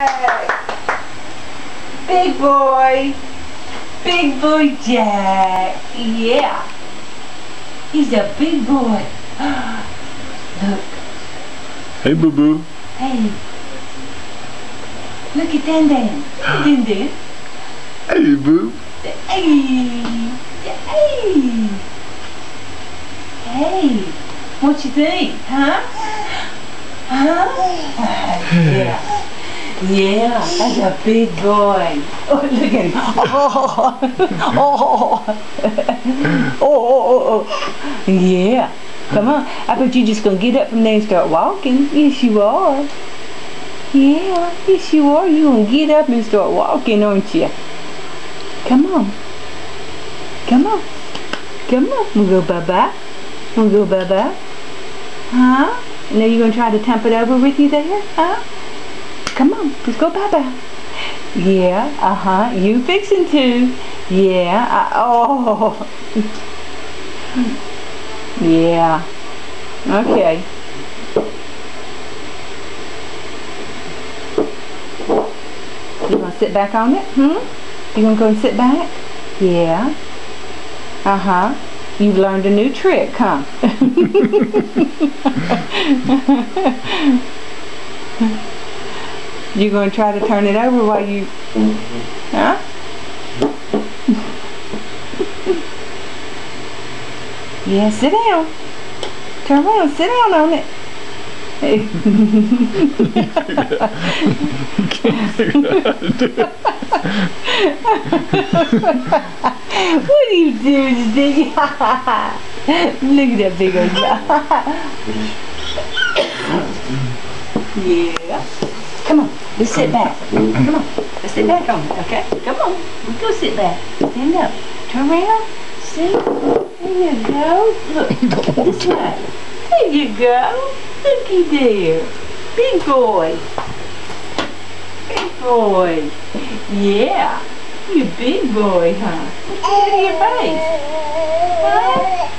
Big boy. Big boy Jack. Yeah. He's a big boy. Look. Hey, boo-boo. Hey. Look at Dan Dan. Dan Dan. Hey, boo. Hey. Hey. Hey. What you think? Huh? Huh? Yeah. Yeah, that's a big boy. Oh, look at him. Oh, oh, oh, oh. Yeah. Come on. I bet you're just going to get up from there and start walking. Yes, you are. Yeah, yes, you are. You're going to get up and start walking, aren't you? Come on. Come on. Come on. We'll go bye-bye. We'll go bye-bye. Huh? Now you're going to try to temp it over with you there? Huh? Come on, let's go bye-bye. Yeah, uh-huh, you fixing to. Yeah, oh. Yeah, okay. You gonna sit back on it? You gonna go and sit back? Yeah. Uh-huh. You've learned a new trick, huh? You gonna try to turn it over while you, huh? Yeah, sit down. Turn around, sit down on it. What are you doing, Ziggy? Look at that big old guy. Yeah. Come on, let's sit back. Come on, let's sit back on it, okay? Come on, let's go sit back. Stand up. Turn around. See? There you go. Look, this way. There you go. Looky there. Big boy. Big boy. Yeah. You big boy, huh? What's out of your face? Huh?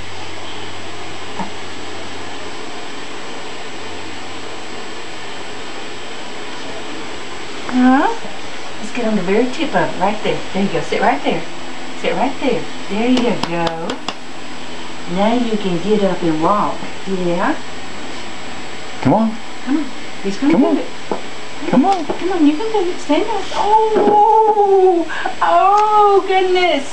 Huh? Let's get on the very tip of it, right there. There you go. Sit right there. Sit right there. There you go. Now you can get up and walk. Yeah? Come on. Come on. He's going to do it. Come on. Come on, you can do it. Stand up. Oh! Oh, goodness.